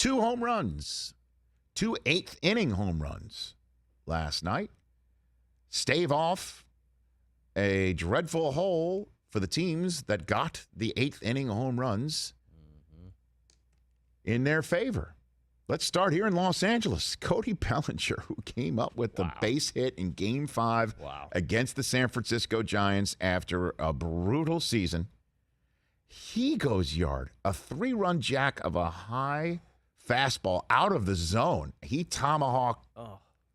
2 home runs, 2 eighth-inning home runs last night. Stave off a dreadful hole for the teams that got the 8th-inning home runs in their favor. Let's start here in Los Angeles. Cody Bellinger, who came up with the base hit in Game 5 against the San Francisco Giants after a brutal season. He goes yard. A 3-run jack of a high fastball out of the zone. He tomahawked.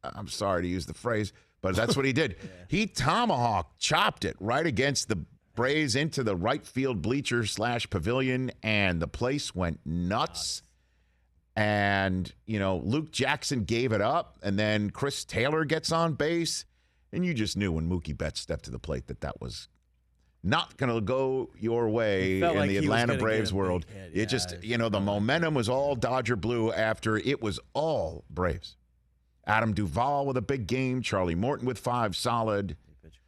I'm sorry to use the phrase, but that's what he did. He tomahawked, chopped it right against the Braves into the right field bleacher / pavilion, and the place went nuts. And, Luke Jackson gave it up, and then Chris Taylor gets on base, and you just knew when Mookie Betts stepped to the plate that was not going to go your way in the Atlanta Braves world. It just, the momentum was all Dodger blue after it was all Braves. Adam Duvall with a big game, Charlie Morton with 5 solid.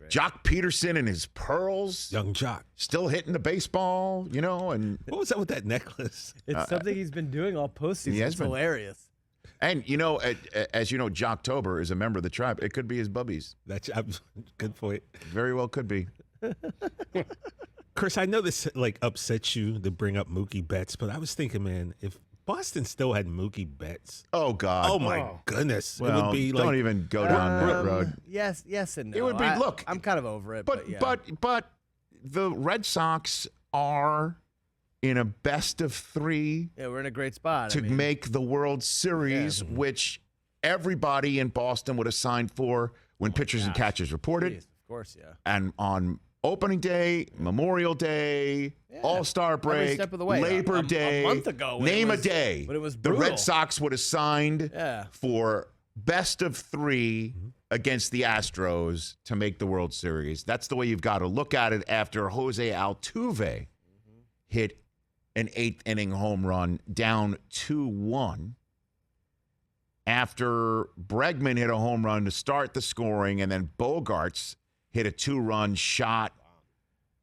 Jock Peterson and his pearls. Young Jock. Still hitting the baseball, and what was that with that necklace? It's something he's been doing all postseason. It's hilarious. And, as you know, Jocktober is a member of the tribe. It could be his bubbies. That's good point. Very well could be. Chris, I know this upsets you to bring up Mookie Betts, but I was thinking, man, if Boston still had Mookie Betts. Oh, God. Oh, my goodness. Well, it would be don't even go down that road. Yes and no. It would be, look. I'm kind of over it. But the Red Sox are in a best of 3. Yeah, we're in a great spot. To make the World Series, which everybody in Boston would have signed for when pitchers and catchers reported. Jeez, of course, yeah. And on opening day, Memorial Day, All-Star break, every step of the way. Labor Day, a month ago, name a day. But it was the brutal. Red Sox would have signed for best of 3 against the Astros to make the World Series. That's the way you've got to look at it after Jose Altuve hit an 8th-inning home run down 2-1. After Bregman hit a home run to start the scoring, and then Bogarts hit a 2-run shot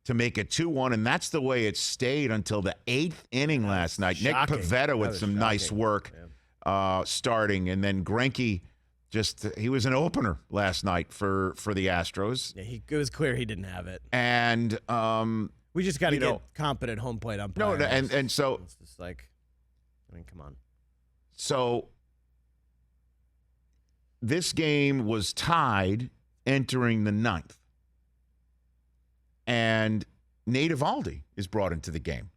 to make it 2-1, and that's the way it stayed until the 8th inning last night. Shocking. Nick Pivetta with some nice work starting, and then Greinke he was an opener last night for the Astros. Yeah, it was clear he didn't have it. And we just got to get competent home plate umpires. No, and so it's just come on. So this game was tied entering the 9th. And Nate Eovaldi is brought into the game.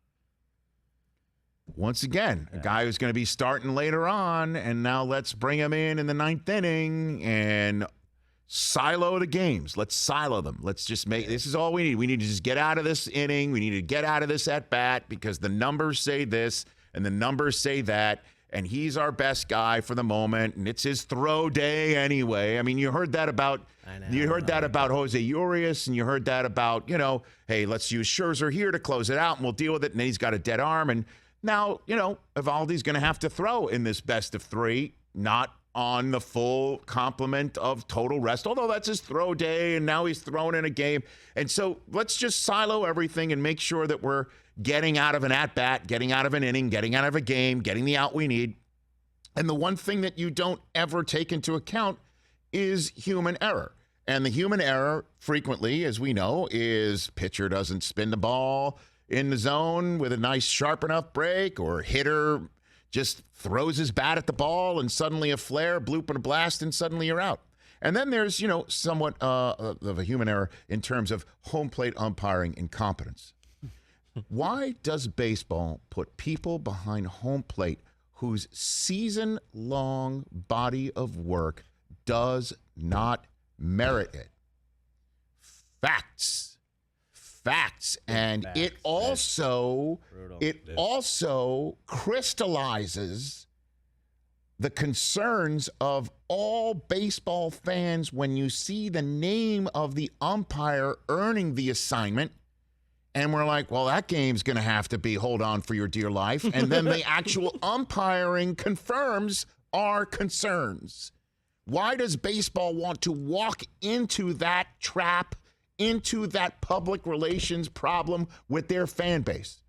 Once again, a guy who's going to be starting later on, and now let's bring him in the 9th inning and silo the games. Let's silo them. Let's just this is all we need. We need to just get out of this inning. We need to get out of this at-bat because the numbers say this and the numbers say that, and he's our best guy for the moment, and it's his throw day anyway. I mean, you heard that about Jose Urias, and you heard that about, hey, let's use Scherzer here to close it out, and we'll deal with it, and then he's got a dead arm. And now, Evaldi's going to have to throw in this best of 3, not on the full complement of total rest, although that's his throw day, and now he's thrown in a game. And so let's just silo everything and make sure that we're getting out of an at-bat, getting out of an inning, getting out of a game, getting the out we need. And the one thing that you don't ever take into account is human error. And the human error frequently, as we know, is pitcher doesn't spin the ball in the zone with a nice sharp enough break, or hitter just throws his bat at the ball and suddenly a flare, bloop and a blast, and suddenly you're out. And then there's, somewhat of a human error in terms of home plate umpiring incompetence. Why does baseball put people behind home plate whose season-long body of work does not merit it? Facts. And it also crystallizes the concerns of all baseball fans when you see the name of the umpire earning the assignment. And we're like, well, that game's going to have to be hold on for your dear life. And then the actual umpiring confirms our concerns. Why does baseball want to walk into that trap, into that public relations problem with their fan base?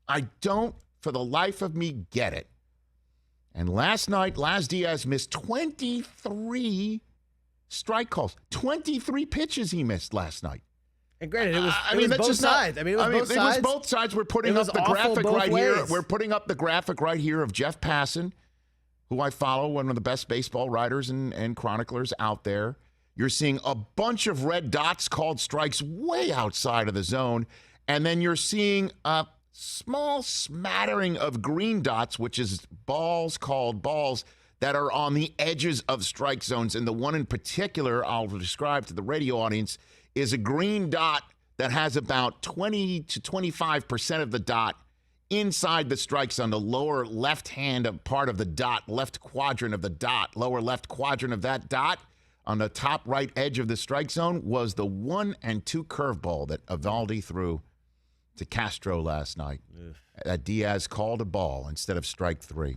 I don't, for the life of me, get it. And last night, Laz Diaz missed 23 strike calls. 23 pitches he missed last night. And granted, it was both sides. It was both sides. We're putting up the graphic right here. We're putting up the graphic right here of Jeff Passan, who I follow, one of the best baseball writers and chroniclers out there. You're seeing a bunch of red dots called strikes way outside of the zone. And then you're seeing a small smattering of green dots, which is balls called balls, that are on the edges of strike zones. And the one in particular I'll describe to the radio audience is a green dot that has about 20 to 25% of the dot inside the strike zone, the lower left-hand part of the dot, left quadrant of the dot, lower left quadrant of that dot on the top right edge of the strike zone was the 1-2 curveball that Eovaldi threw to Castro last night. Ugh. That Diaz called a ball instead of strike 3.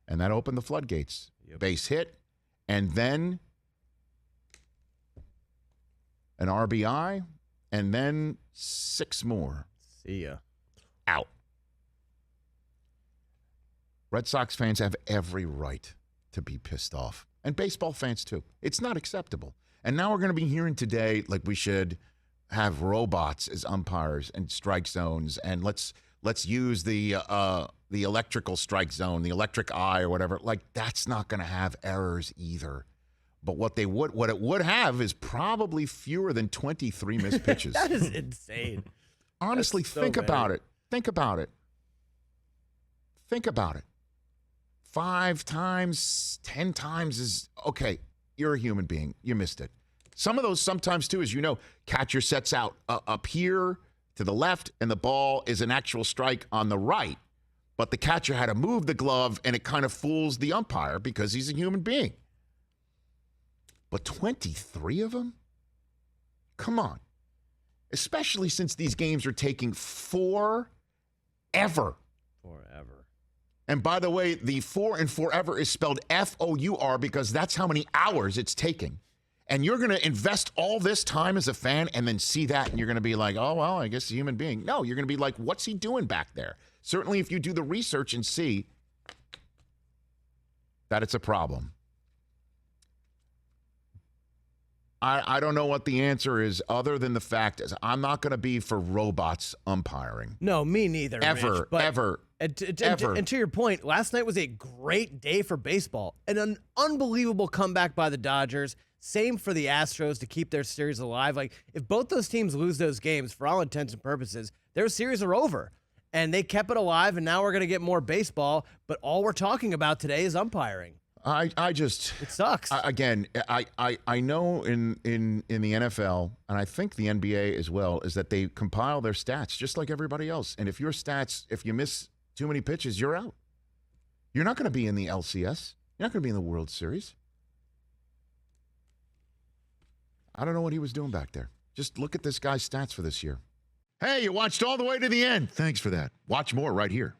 And that opened the floodgates. Yep. Base hit, and then an RBI, and then 6 more. See ya. Out. Red Sox fans have every right to be pissed off. And baseball fans, too. It's not acceptable. And now we're going to be hearing today, like, we should have robots as umpires and strike zones, and let's use the electrical strike zone, the electric eye or whatever. Like, that's not going to have errors either. But what it would have is probably fewer than 23 missed pitches. That is insane. Honestly, think about it. Think about it. Think about it. 5 times, 10 times is okay. You're a human being. You missed it. Some of those sometimes, too, as you know, catcher sets out up here to the left, and the ball is an actual strike on the right. But the catcher had to move the glove, and it kind of fools the umpire because he's a human being. But 23 of them? Come on. Especially since these games are taking forever. Forever. And by the way, the 4 and forever is spelled F-O-U-R because that's how many hours it's taking. And you're going to invest all this time as a fan and then see that, and you're going to be like, oh, well, I guess he's a human being. No, you're going to be like, what's he doing back there? Certainly if you do the research and see that it's a problem. I don't know what the answer is other than the fact is I'm not going to be for robots umpiring. No, me neither. Ever, Rich, ever. And to your point, last night was a great day for baseball. An unbelievable comeback by the Dodgers. Same for the Astros to keep their series alive. Like, if both those teams lose those games, for all intents and purposes, their series are over. And they kept it alive, and now we're going to get more baseball. But all we're talking about today is umpiring. It sucks. I know in the NFL, and I think the NBA as well, is that they compile their stats just like everybody else. And if you miss too many pitches, you're out. You're not going to be in the LCS. You're not going to be in the World Series. I don't know what he was doing back there. Just look at this guy's stats for this year. Hey, you watched all the way to the end. Thanks for that. Watch more right here.